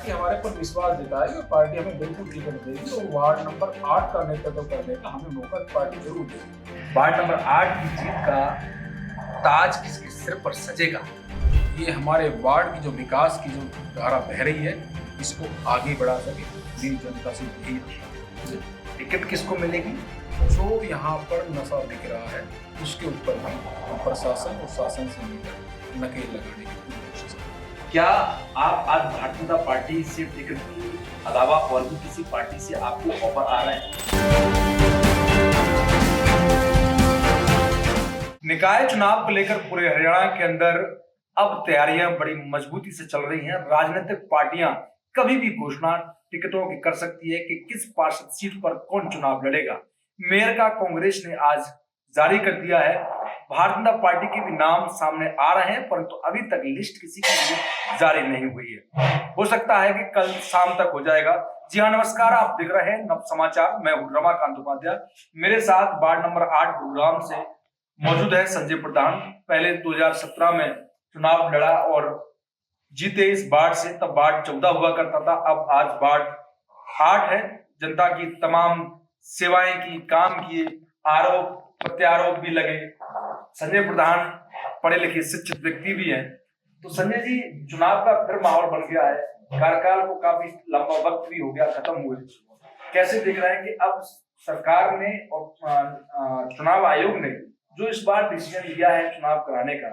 Party हमारे पर विश्वास जताई और पार्टी हमें बिल्कुल टिकट देगी और वार्ड नंबर 8 का नेतृत्व करने का हमें मौका पार्टी जरूर देगी। वार्ड नंबर 8 की जीत का ताज किसके सिर पर सजेगा? ये हमारे वार्ड की जो विकास की जो धारा बह रही है, इसको आगे बढ़ा सके, मेरी जनता से यही आशा है। टिकट किसको मिलेगी? जो यहाँ पर नशा बिक रहा है उसके ऊपर भी हम प्रशासन और शासन से मिलकर नकेल लगाने की कोशिश करें। क्या आप आज भारतीय जनता पार्टी से टिकट के अलावा और भी किसी पार्टी से आपको ऑफर आ रहे हैं? निकाय चुनाव को लेकर पूरे हरियाणा के अंदर अब तैयारियां बड़ी मजबूती से चल रही हैं। राजनीतिक पार्टियां कभी भी घोषणा टिकटों की कर सकती है कि किस पार्षद सीट पर कौन चुनाव लड़ेगा। मेयर का कांग्रेस ने आज जारी कर दिया है। भारतीय जनता पार्टी के भी नाम सामने आ रहे हैं, परंतु अभी तक लिस्ट किसी की भी जारी नहीं हुई है। हो सकता है कि कल शाम तक हो जाएगा। जी हाँ, नमस्कार, आप देख रहे हैं नव समाचार। मैं हूं रमाकांत उपाध्याय। मेरे साथ वार्ड नंबर 8 गुरुग्राम से मौजूद है संजय प्रधान। पहले 2017 में चुनाव लड़ा और जीते इस वार्ड से, तब वार्ड 14 हुआ करता था, अब आज वार्ड 8 है। जनता की तमाम सेवाएं की, काम किए, आरोप प्रत्यारोप भी लगे। संजय प्रधान पढ़े लिखे शिक्षित व्यक्ति भी हैं। तो संजय जी, चुनाव का फिर माहौल बन गया है, कार्यकाल को काफी लंबा वक्त भी हो गया खत्म हुए। कैसे देख रहे हैं कि अब सरकार ने और चुनाव आयोग ने जो इस बार डिसीजन लिया है चुनाव कराने का,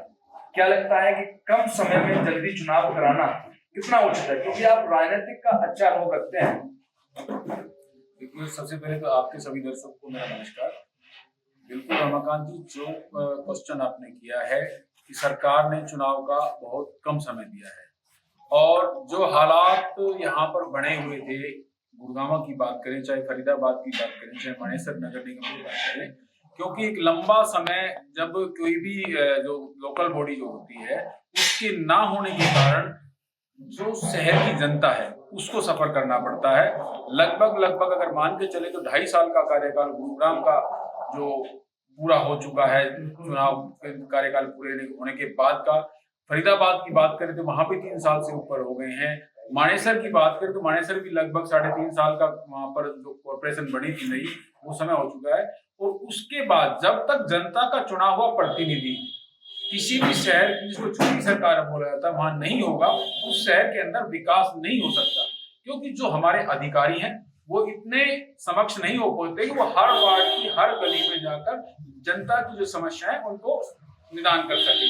क्या लगता है कि कम समय में जल्दी चुनाव कराना कितना उचित है? क्योंकि आप राजनीतिक का अच्छा अनुभव रखते हैं। देखिए, सबसे पहले तो आपके सभी दर्शकों को मेरा नमस्कार। बिल्कुल रमाकांत जी, जो क्वेश्चन आपने किया है कि सरकार ने चुनाव का बहुत कम समय दिया है और जो हालात यहाँ पर बने हुए थे, गुड़गांव की बात करें, चाहे फरीदाबाद की बात करें, चाहे मानेसर नगर निगम की बात करें, क्योंकि एक लंबा समय जब कोई भी जो लोकल बॉडी जो होती है उसके ना होने के कारण जो शहर की जनता है उसको सफर करना पड़ता है। लगभग अगर मान के चले तो 2.5 साल का कार्यकाल गुरुग्राम का जो पूरा हो चुका है, चुनाव कार्यकाल पूरे होने के बाद का। फरीदाबाद की बात करें तो वहां भी 3 साल से ऊपर हो गए हैं। मानेसर की बात करें तो मानेसर भी लगभग 3.5 साल का वहां पर जो कॉर्पोरेशन बनी थी नई, वो समय हो चुका है। और उसके बाद जब तक जनता का चुना हुआ प्रतिनिधि किसी भी शहर की, जिसको छोटी सरकार बोला जाता है, वहां नहीं होगा, उस शहर के अंदर विकास नहीं हो सकता। क्योंकि जो हमारे अधिकारी हैं वो इतने समक्ष नहीं हो पाते कि वो हर वार्ड की हर गली में जाकर जनता की जो समस्या है उनको निदान कर सके।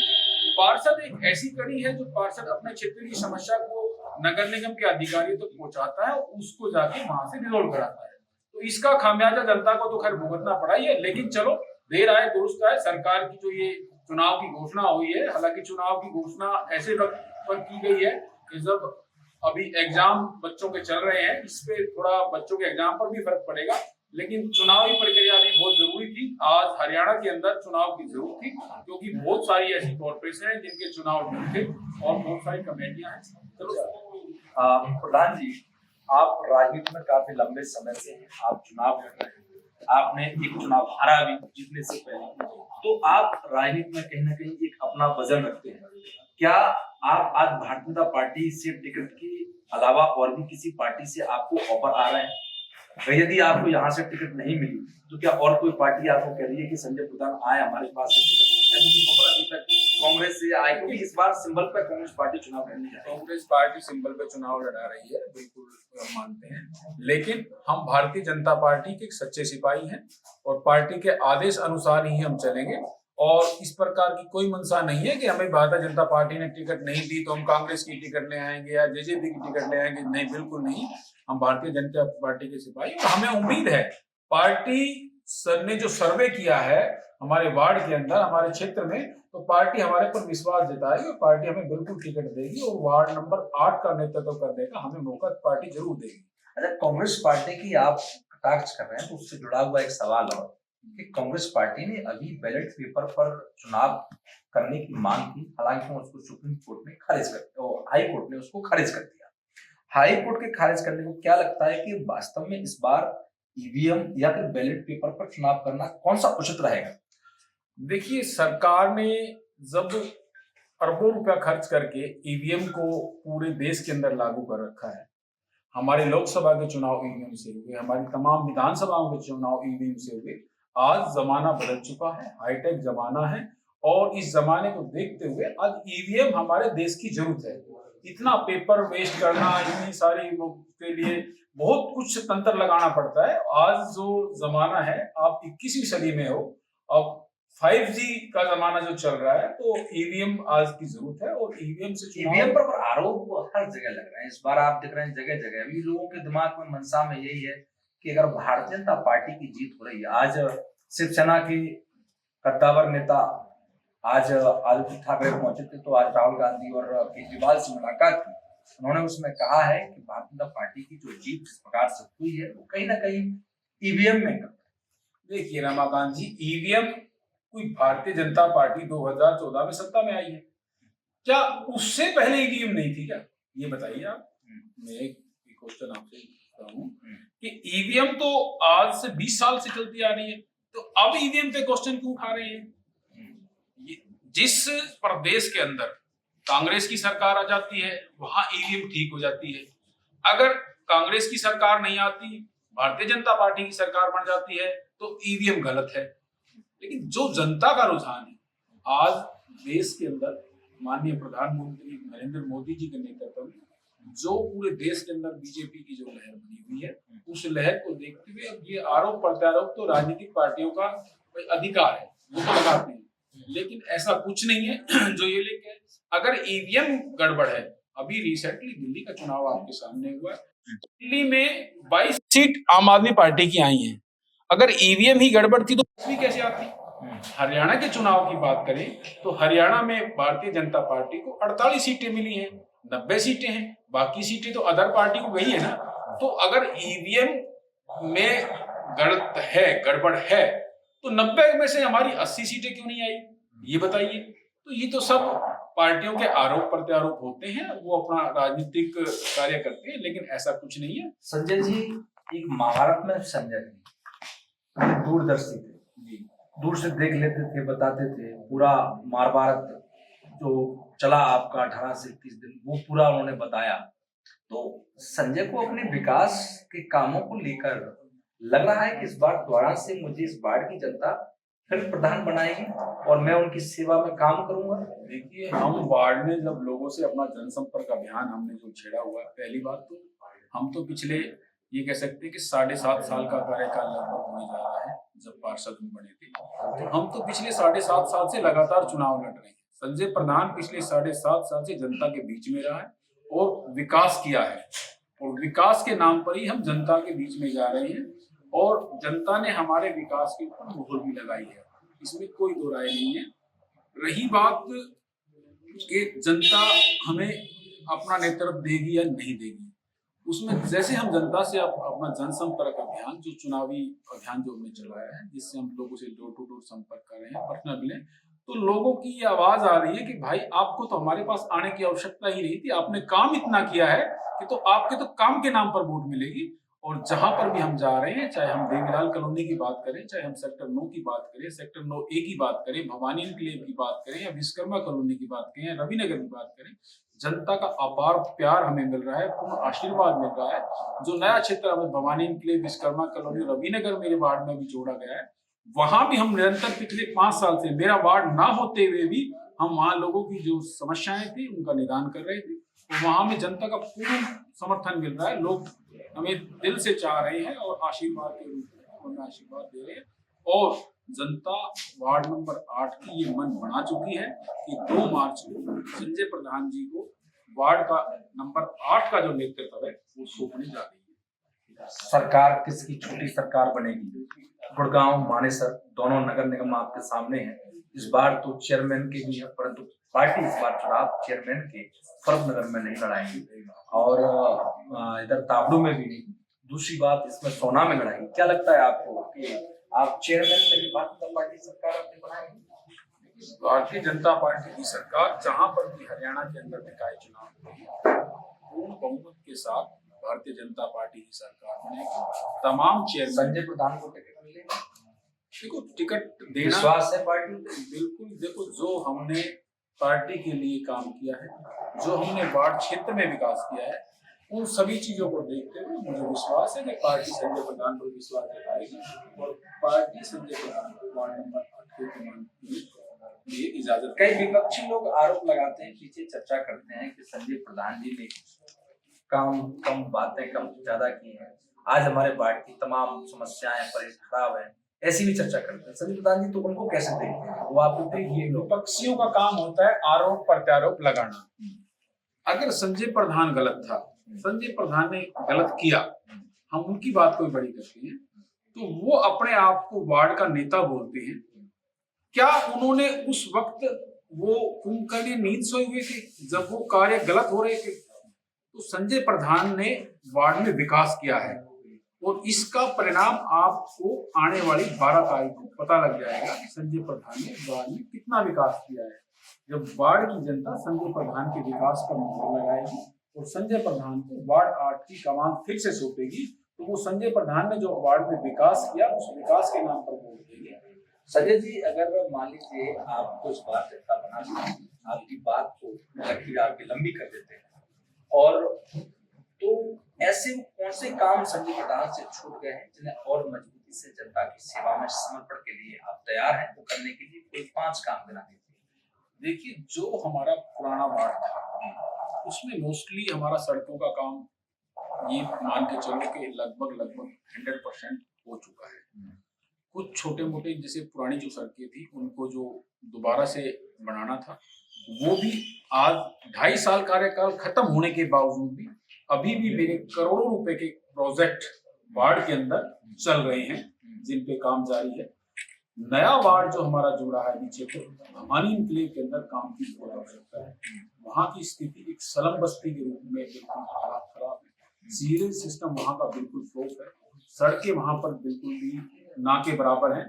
पार्षद एक ऐसी कड़ी है जो पार्षद अपने क्षेत्र की समस्या को नगर निगम के अधिकारियों तक पहुंचाता है, उसको जाके वहां से रिजोल्व कराता है। तो इसका खामियाजा जनता को तो खैर भुगतना पड़ा ही है, लेकिन चलो देर आए दुरुस्त आए। सरकार की जो ये चुनाव की घोषणा हुई है, हालांकि चुनाव की घोषणा ऐसे वक्त पर की गई है कि जब अभी एग्जाम बच्चों के चल रहे हैं, इस पे थोड़ा बच्चों के एग्जाम पर भी फर्क पड़ेगा, लेकिन चुनावी प्रक्रिया भी बहुत जरूरी थी। आज हरियाणा के अंदर चुनाव की जरूरत थी, क्योंकि बहुत सारी ऐसी कॉर्पोरेशन है जिनके चुनाव थे और बहुत सारी कमेटियां हैं। चलो प्रधान जी, आप राजनीति में काफी लंबे समय से हैं, आप चुनाव लड़ रहे हैं, आपने एक चुनाव हारा भी जीतने से पहले, तो आप राजनीति में कहीं ना कहीं एक अपना वजन रखते हैं। क्या आप आज भारतीय जनता पार्टी से टिकट के अलावा और भी किसी पार्टी से आपको ऑफर आ रहे हैं? यदि आपको यहाँ से टिकट नहीं मिली तो क्या और कोई पार्टी आपको कह रही है कि संजय प्रधान आए हमारे पास से टिकट? अभी तक कांग्रेस से आए, क्योंकि इस बार सिंबल पर कांग्रेस पार्टी चुनाव लड़ने जा रही है। कांग्रेस पार्टी सिंबल पे चुनाव लड़ा रही है, बिल्कुल मानते हैं, लेकिन हम भारतीय जनता पार्टी के सच्चे सिपाही हैं और पार्टी के आदेश अनुसार ही हम चलेंगे। और इस प्रकार की कोई मंशा नहीं है कि हमें भारतीय जनता पार्टी ने टिकट नहीं दी तो हम कांग्रेस की टिकट ले आएंगे या जेजेपी की टिकट ले आएंगे। नहीं, बिल्कुल नहीं। हम भारतीय जनता पार्टी के सिपाही, और हमें उम्मीद है पार्टी सर ने जो सर्वे किया है हमारे वार्ड के अंदर, हमारे क्षेत्र में, तो पार्टी हमारे पर विश्वास जताएगी और पार्टी हमें बिल्कुल टिकट देगी और वार्ड नंबर 8 का नेतृत्व करने का हमें मौका पार्टी जरूर देगी। अच्छा, कांग्रेस पार्टी की आप कटाक्ष कर रहे हैं तो उससे जुड़ा हुआ एक सवाल और कि कांग्रेस पार्टी ने अभी बैलेट पेपर पर चुनाव करने की मांग की, हालांकि उसको सुप्रीम कोर्ट ने खारिज कर दिया, हाई कोर्ट ने उसको खारिज कर दिया। हाई कोर्ट के खारिज करने को क्या लगता है कि वास्तव में इस बार ईवीएम या फिर बैलेट पेपर पर चुनाव करना कौन सा उचित रहेगा? देखिए, सरकार ने जब अरबों रुपया खर्च करके ईवीएम को पूरे देश के अंदर लागू कर रखा है, हमारे लोकसभा के चुनाव ईवीएम से हुए, हमारी तमाम विधानसभाओं के चुनाव ईवीएम से हुए। आज जमाना बदल चुका है, हाईटेक जमाना है और इस जमाने को देखते हुए आज ईवीएम हमारे देश की जरूरत है। इतना पेपर वेस्ट करना, इतनी सारी वो के लिए बहुत कुछ तंत्र लगाना पड़ता है। आज जो जमाना है, आप 21वीं सदी में हो, अब 5G का जमाना जो चल रहा है, तो ईवीएम आज की जरूरत है और ईवीएम से ईवीएम पर आरोप हर जगह लग रहे हैं। इस बार आप देख रहे हैं जगह जगह अभी लोगों के दिमाग में मनसा में यही है कि अगर भारतीय जनता पार्टी की जीत हो रही है, आज शिवसेना के कद्दावर नेता आज आदित्य ठाकरे पहुंचे थे, तो आज राहुल गांधी और केजरीवाल से मुलाकात की। उन्होंने उसमें कहा है कि भारतीय जनता पार्टी की जो जीत जिस प्रकार से हुई है वो कहीं ना कहीं ईवीएम में। देखिए रमाकांत जी, ईवीएम कोई भारतीय जनता पार्टी 2014 में सत्ता में आई है क्या? उससे पहले ईवीएम नहीं थी क्या? ये बताइए आप। मैं एक क्वेश्चन आपसे पूछता हूँ कि ईवीएम तो आज से 20 साल से चलती आ रही है, तो अब ईवीएम पे क्वेश्चन क्यों उठा रहे हैं? जिस प्रदेश के अंदर कांग्रेस की सरकार आ जाती है, वहां ईवीएम ठीक हो जाती है। अगर कांग्रेस की सरकार नहीं आती, भारतीय जनता पार्टी की सरकार बन जाती है, तो ईवीएम गलत है। लेकिन जो जनता का रुझान है, आज देश के अंदर माननीय प्रधानमंत्री नरेंद्र मोदी जी के नेतृत्व में जो पूरे देश के अंदर बीजेपी की जो लहर बनी हुई है, उस लहर को देखते हुए अब ये आरोप प्रत्यारोप तो राजनीतिक पार्टियों का अधिकार है, वो तो लगाते हैं, लेकिन ऐसा कुछ नहीं है जो ये लेके। अगर ईवीएम गड़बड़ है, अभी रिसेंटली दिल्ली का चुनाव आपके सामने हुआ, दिल्ली में 22 सीट आम आदमी पार्टी की आई हैं। अगर ईवीएम ही गड़बड़ थी तो भी कैसे आती? हरियाणा के चुनाव की बात करें तो हरियाणा में भारतीय जनता पार्टी को 48 सीटें मिली हैं, 90 सीटें हैं, बाकी सीटें तो अदर पार्टी को गई है ना। तो अगर ईवीएम में गड़बड़ है, तो 90 में से हमारी 80 सीटें क्यों नहीं आई? ये बताइए। तो ये तो सब पार्टियों के आरोप प्रत्यारोप होते हैं, वो अपना राजनीतिक कार्य करते हैं, लेकिन ऐसा कुछ नहीं है। संजय जी, एक महाभारत में संजय जी दूरदर्शी थे, दूर से देख लेते थे, बताते थे पूरा महाभारत जो चला आपका 18 से 21 दिन, वो पूरा उन्होंने बताया। तो संजय को अपने विकास के कामों को लेकर लग रहा है कि इस बार दोबारा से मुझे इस बार की जनता फिर प्रधान बनाएगी और मैं उनकी सेवा में काम करूंगा। देखिए, हम वार्ड में जब लोगों से अपना जनसंपर्क अभियान हमने जो छेड़ा हुआ, पहली बात तो हम तो पिछले ये कह सकते हैं कि 7.5 साल का कार्यकाल लगभग होने जा रहा है जब पार्षद में बने थे, तो हम तो पिछले 7.5 साल से लगातार चुनाव लड़ रहे हैं। संजय प्रधान पिछले 7.5 साल से जनता के बीच में रहा है और विकास किया है, और विकास के नाम पर ही हम जनता के बीच में जा रहे हैं, और जनता ने हमारे विकास के ऊपर मुहर भी लगाई है, इसमें कोई दो राय नहीं है। रही बात कि जनता हमें अपना नेतृत्व देगी या नहीं देगी, उसमें जैसे हम जनता से अपना जनसंपर्क अभियान, जो चुनावी अभियान जो हमने चलाया है, जिससे हम लोगों से डोर टू डोर संपर्क कर रहे हैं, पर्सनल मिले, तो लोगों की ये आवाज आ रही है कि भाई आपको तो हमारे पास आने की आवश्यकता ही नहीं थी, आपने काम इतना किया है कि तो आपके तो काम के नाम पर वोट मिलेगी। और जहां पर भी हम जा रहे हैं, चाहे हम देवीलाल कॉलोनी की बात करें, चाहे हम सेक्टर 9 की बात करें, सेक्टर 9A की बात करें, भवानी एन्क्लेव की बात करें, या विश्वकर्मा कॉलोनी की बात करें, रविनगर की बात करें, जनता का अपार प्यार हमें मिल रहा है, पूर्ण आशीर्वाद मिल रहा है। जो नया क्षेत्र हमें भवानी एन्क्लेव, विश्वकर्मा कॉलोनी, रविनगर मेरे वार्ड में भी जोड़ा गया है, वहां भी हम निरंतर पिछले 5 साल से, मेरा वार्ड ना होते हुए भी, हम वहां लोगों की जो समस्याएं थी उनका निदान कर रहे थे। तो वहां में जनता का पूर्ण समर्थन मिल रहा है, लोग हमें दिल से चाह रहे हैं और आशीर्वाद के रूप में हमें आशीर्वाद दे रहे हैं। और जनता वार्ड नंबर 8 की ये मन बना चुकी है कि 2 मार्च को संजय प्रधान जी को वार्ड का नंबर 8 का जो नेतृत्व है वो सौंपने जा रही है। सरकार किसकी छोटी सरकार बनेगी? गुड़गांव, मानेसर दोनों नगर निगम आपके सामने हैं। इस बार तो चेयरमैन के भी है, परंतु पार्टी इस बार चुनाव चेयरमैन के फरदनगर में नहीं लड़ाएंगी, और इधर ताबड़ू में भी नहीं। दूसरी बात, इसमें सोना में लड़ाई। क्या लगता है आपको कि आप चेयरमैन से भी भारतीय जनता पार्टी सरकार अपनी बनाएंगे? भारतीय जनता पार्टी की सरकार जहां पर भी हरियाणा के अंदर निकाय चुनाव हुए, पूर्ण बहुमत के साथ भारतीय जनता पार्टी की सरकार बनेगी। तमाम चेयरमैन, संजय प्रधान को टिकट मिलेगा? देखो, टिकट देना विश्वास है पार्टी? बिल्कुल। देखो, जो हमने पार्टी के लिए काम किया है, जो हमने वार्ड क्षेत्र में विकास किया है, उन सभी चीजों को देखते हुए मुझे विश्वास है कि पार्टी संजय प्रधान पर विश्वास जताएगी और पार्टी संजय प्रधान को वार्ड नंबर 8 के कमान के लिए इजाजत। कई विपक्षी लोग आरोप लगाते हैं, पीछे चर्चा करते हैं कि संजय प्रधान जी ने काम कम बातें कम ज्यादा की हैं, आज हमारे वार्ड की तमाम समस्याएं खराब है, ऐसी भी चर्चा करते हैं। संजय प्रधान जी तो उनको कैसे देखते हैं? वो आपको देखिए, विपक्षियों का काम होता है आरोप प्रत्यारोप लगाना। अगर संजय प्रधान गलत था, संजय प्रधान ने गलत किया, हम उनकी बात कोई बड़ी करते हैं, तो वो अपने आप को वार्ड का नेता बोलते हैं। क्या उन्होंने उस वक्त वो कुंभकर्ण नींद सोए हुए थे जब वो कार्य गलत हो रहे थे? तो संजय प्रधान ने वार्ड में विकास किया है और इसका परिणाम आपको आने वाली 12 तारीख को पता लग जाएगा कि संजय प्रधान ने वार्ड में कितना विकास किया है। जब वार्ड की जनता संजय प्रधान के विकास पर नजर लगाएगी और संजय प्रधान को वार्ड 8 की कमान फिर से सौंपेगी, तो वो संजय प्रधान ने जो वार्ड में विकास किया उस विकास के नाम पर वोट देंगे। संजय जी, अगर मान लीजिए आपको इस बार नेता बना, आपकी बात को लकीर आपकी लंबी कर देते हैं, और तो ऐसे कौन से काम संजय प्रधान से छूट गए हैं जिन्हें और मजबूती से जनता की सेवा में समर्पण के लिए आप तैयार हैं वो करने के लिए? कोई 5 काम बना दीजिए। देखिए, जो हमारा पुराना वार्ड था उसमें मोस्टली हमारा सड़कों का काम ये मान के चलो कि लगभग 100% हो चुका है। कुछ छोटे मोटे जैसे पुरानी जो सड़कें थी उनको जो दोबारा से बनाना था वो भी आज 2.5 साल कार्यकाल खत्म होने के बावजूद भी अभी भी मेरे करोड़ों रुपए के प्रोजेक्ट वार्ड के अंदर चल रहे हैं जिन पे काम जारी है। नया वार्ड जो हमारा जुड़ा है नीचे को भवानी इनक्लेव के अंदर काम की बहुत आवश्यकता है। वहाँ की स्थिति एक स्लम बस्ती के रूप में बिल्कुल हालात खराब है। सीवरेज सिस्टम वहाँ का बिल्कुल फ्लॉप है, सड़कें वहाँ पर बिल्कुल भी ना के बराबर हैं।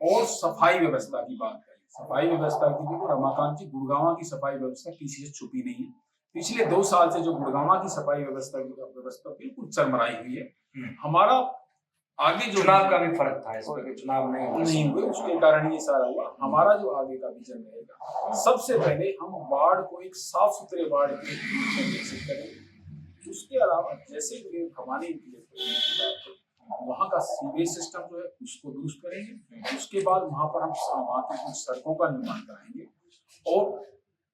और सफाई व्यवस्था की बात करें, सफाई व्यवस्था की देखो रमाकांत जी, गुड़गांव की सफाई व्यवस्था किसी से छुपी नहीं है। पिछले 2 साल से जो गुड़गांव की सफाई व्यवस्था बिल्कुल चरमराई हुई है। हमारा आगे जो चुनाव का भी फर्क था, इसमें चुनाव नहीं हुए उसके कारण ये सारा हुआ। हमारा जो आगे का विजन रहेगा, सबसे पहले हम वार्ड को एक साफ सुथरे वार्ड के रूप में विकसित करेंगे। उसके अलावा जैसे भवानी वहाँ का सीवेज सिस्टम जो है उसको दुरुस्त करेंगे। उसके बाद वहाँ पर हम वहाँ की कुछ सड़कों का निर्माण कराएंगे और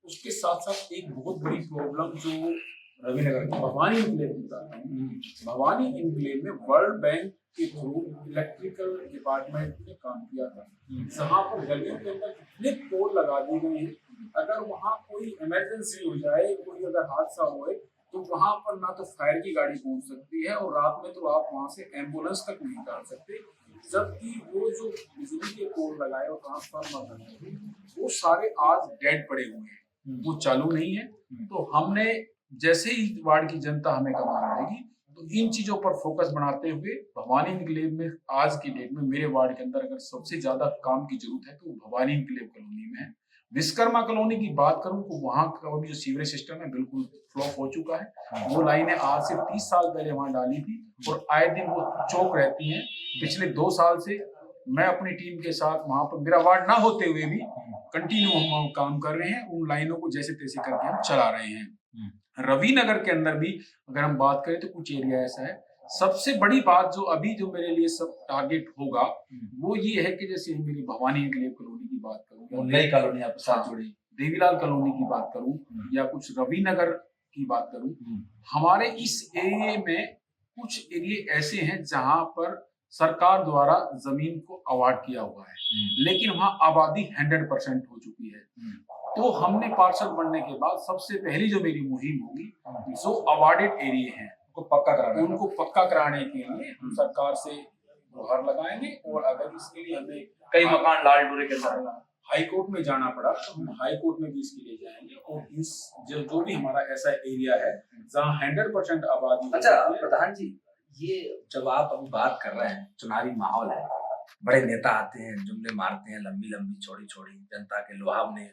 उसके साथ साथ एक बहुत बड़ी प्रॉब्लम जो रविनगर भवानी इनक्लेव में वर्ल्ड बैंक के थ्रू इलेक्ट्रिकल डिपार्टमेंट ने काम किया था, जहाँ पर गलियों के अंदर इतने पोल लगा दिए गए हैं, अगर वहाँ कोई इमरजेंसी हो जाए, कोई अगर हादसा होए तो वहां पर ना तो फायर की गाड़ी पहुंच सकती है और रात में तो आप वहां से एम्बुलेंस तक नहीं डाल सकते। जबकि वो जो बिजली के पोल लगाए और ट्रांसफार्मर लगाए वो सारे आज डेड पड़े हुए हैं, वो चालू नहीं है। तो हमने जैसे ही वार्ड की जनता हमें कमान देगी तो इन चीजों पर फोकस बनाते हुए भवानी इनक्लेव में आज की डेट में मेरे वार्ड के अंदर अगर सबसे ज्यादा काम की जरूरत है तो भवानी इनक्लेव कॉलोनी में है। विश्वकर्मा कॉलोनी की बात करूं तो वहां का भी जो सीवरेज सिस्टम है बिल्कुल फ्लॉप हो चुका है। वो लाइनें आज से 30 साल पहले वहां डाली थी और आए दिन वो चौक रहती हैं। पिछले 2 साल से मैं अपनी टीम के साथ वहां पर मेरा वार्ड ना होते हुए भी कंटिन्यू हम काम कर रहे हैं, उन लाइनों को जैसे तैसे करके हम चला रहे हैं। रविनगर के अंदर भी अगर हम बात करें तो कुछ एरिया ऐसा है। सबसे बड़ी बात जो अभी जो मेरे लिए सब टारगेट होगा वो ये है कि जैसे मेरी भवानी इनक्लेव कॉलोनी की बात करूं, नई कॉलोनी आपके साथ जुड़ी, देवीलाल कॉलोनी की बात करूं या कुछ रविनगर की बात करूं, हमारे इस एरिया में कुछ एरिया ऐसे हैं जहां पर सरकार द्वारा जमीन को अवार्ड किया हुआ है लेकिन वहां आबादी 100% हो चुकी है। तो हमने पार्षद बनने के बाद सबसे पहली जो मेरी मुहिम होगी जो अवार्डेड एरिया हैं उनको पक्का कराने के लिए हम सरकार से गुहार लगाएंगे। और अगर इसके लिए हमें कई मकान लाल डोरे के साथ हाई कोर्ट में जाना पड़ा तो हम हाई कोर्ट में भी इसके लिए जाएंगे। और इस जो भी हमारा ऐसा एरिया है जहाँ 100% आबादी। अच्छा प्रधान जी, ये जब आप अभी बात कर रहे हैं, चुनावी माहौल है, बड़े नेता आते हैं, जुमले मारते हैं, लंबी लंबी चौड़ी चौड़ी जनता के लुभावने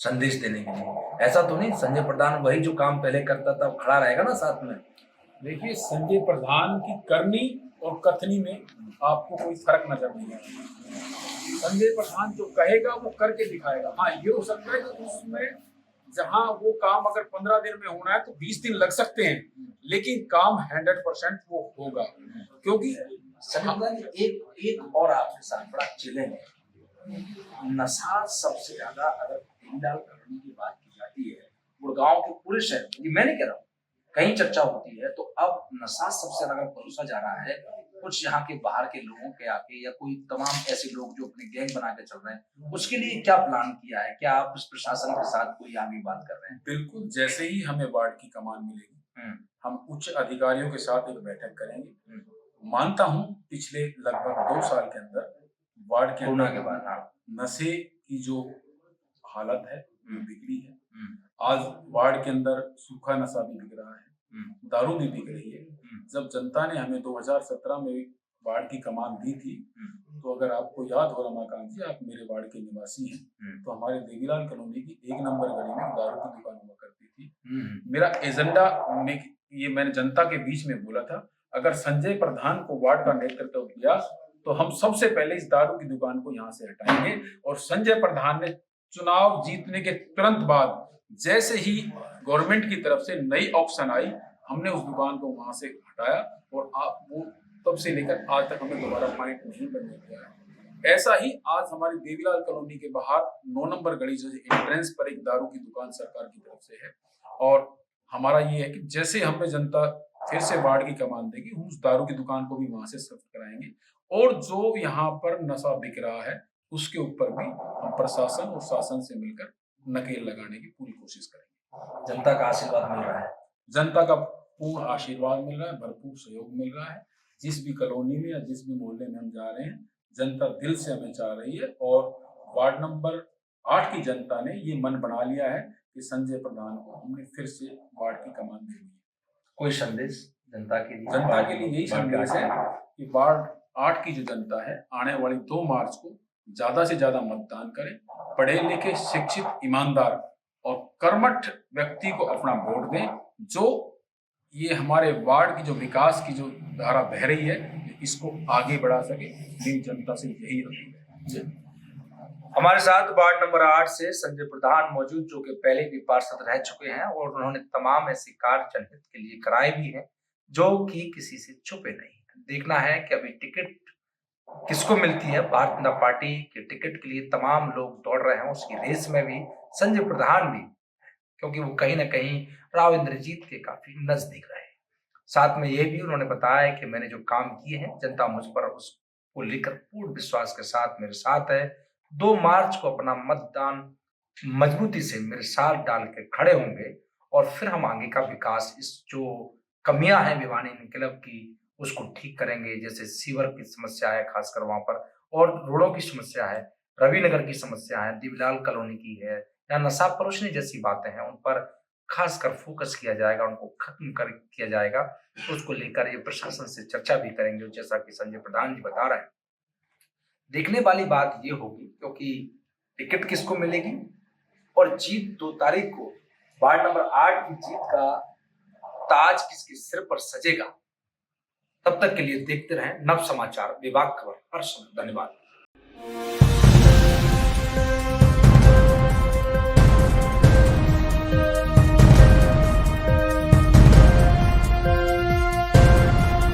संदेश देने के लिए, ऐसा तो नहीं संजय प्रधान वही जो काम पहले करता था खड़ा रहेगा ना साथ में? देखिए, संजय प्रधान की करनी और कथनी में आपको कोई फर्क नजर नहीं आएगा। संजय प्रधान जो कहेगा वो करके दिखाएगा। हाँ, ये हो सकता है कि उसमें जहां वो काम अगर 15 दिन में होना है तो 20 दिन लग सकते हैं, लेकिन काम 100% वो होगा, क्योंकि एक और आपके साथ बड़ा चैलेंज है। नशा सबसे ज्यादा अगर देवीलाल कॉलोनी की बात की जाती है, गुड़गांव के पूरे शहर, ये मैं नहीं कह रहा हूँ, कहीं चर्चा होती है, तो अब नशा सबसे ज्यादा परोसा जा रहा है कुछ यहाँ के बाहर के लोगों के आके, या कोई तमाम ऐसे लोग जो अपने गैंग बना के चल रहे हैं, उसके लिए क्या प्लान किया है? क्या आप इस प्रशासन के साथ कोई आगे बात कर रहे हैं? बिल्कुल, जैसे ही हमें वार्ड की कमान मिलेगी, हम उच्च अधिकारियों के साथ एक बैठक करेंगे। मानता हूं पिछले लगभग 2 साल के अंदर वार्ड के कोरोना अंदर के बाद नशे की जो हालत है वो बिगड़ी है। आज वार्ड के अंदर सूखा नशा भी बिक रहा है, दारू भी बिक रही है। जब जनता ने हमें 2017 में वार्ड की कमान दी थी, तो अगर आपको याद हो रमाकांत जी, आप मेरे वार्ड के निवासी हैं, तो हमारे देवीलाल कॉलोनी की 1 नंबर गली में दारू की दुकान हुआ करती थी। मेरा एजेंडा में ये मैंने जनता के बीच में बोला था, अगर संजय प्रधान को वार्ड का नेतृत्व दिया तो हम सबसे पहले इस दारू की दुकान को यहाँ से हटाएंगे। और संजय प्रधान ने चुनाव जीतने के तुरंत बाद जैसे ही गवर्नमेंट की तरफ से नई ऑप्शन आई, हमने उस दुकान को वहां से हटाया, और आप वो तब से लेकर आज तक हमें दोबारा पॉइंट नहीं बनने दिया है। ऐसा ही आज हमारी देवीलाल कॉलोनी के बाहर 9 नंबर गली जो एंट्रेंस पर एक दारू की दुकान सरकार की तरफ से है, और हमारा ये है कि जैसे हमें जनता फिर से वार्ड की कमान देगी, हम उस दारू की दुकान को भी वहां से शिफ्ट कराएंगे, और जो यहाँ पर नशा बिक रहा है उसके ऊपर भी हम प्रशासन और शासन से मिलकर नकेल लगाने की पूरी कोशिश करेंगे। जनता का आशीर्वाद मिल रहा है? जनता का पूर्ण आशीर्वाद मिल रहा है, भरपूर सहयोग मिल रहा है। जिस भी कॉलोनी में या जिस भी मोहल्ले में हम जा रहे हैं, जनता दिल से हमें चाह रही है, और वार्ड नंबर 8 की जनता ने ये मन बना लिया है कि संजय प्रधान को हमने फिर से वार्ड की कमान दे दी है। कोई संदेश जनता के लिए? जनता के लिए यही संदेश है कि वार्ड 8 की जो जनता है, आने वाली 2 मार्च को ज्यादा से ज्यादा मतदान करें, पढ़े लिखे शिक्षित ईमानदार और कर्मठ व्यक्ति को अपना वोट दें, जो ये हमारे वार्ड की जो विकास की जो धारा बह रही है इसको आगे बढ़ा सके। मेरी जनता से यही अपील है। हमारे साथ वार्ड नंबर 8 से संजय प्रधान मौजूद, जो कि पहले भी पार्षद रह चुके हैं, और उन्होंने तमाम ऐसे कार्य जनहित के लिए कराए भी हैं जो कि किसी से छुपे नहीं। देखना है कि अभी टिकट किसको मिलती है। भारतीय जनता पार्टी के टिकट के लिए तमाम लोग दौड़ रहे हैं, उसकी रेस में भी संजय प्रधान भी, क्योंकि वो कहीं ना कहीं राव इंद्रजीत के काफी नजदीक रहे। साथ में ये भी उन्होंने बताया कि मैंने जो काम किए हैं, जनता मुझ पर उसको लेकर पूर्ण विश्वास के साथ मेरे साथ है। 2 मार्च को अपना मतदान मजबूती से मेरे साथ डाल के खड़े होंगे, और फिर हम आगे का विकास, इस जो कमियां हैं भिवानी क्लब की, उसको ठीक करेंगे। जैसे सीवर की समस्या है खासकर वहां पर, और रोडों की समस्या है, रविनगर की समस्या है, देवीलाल कॉलोनी की है, या नशा परोसने जैसी बातें हैं, उन पर खासकर फोकस किया जाएगा, उनको खत्म कर किया जाएगा। तो उसको लेकर ये प्रशासन से चर्चा भी करेंगे, जैसा कि संजय प्रधान जी बता रहे हैं। देखने वाली बात ये होगी, क्योंकि टिकट किसको मिलेगी और जीत 2 तारीख को वार्ड नंबर 8 की जीत का ताज किसके सिर पर सजेगा। तब तक के लिए देखते रहें नव समाचार, विभाग खबर। हर समय धन्यवाद।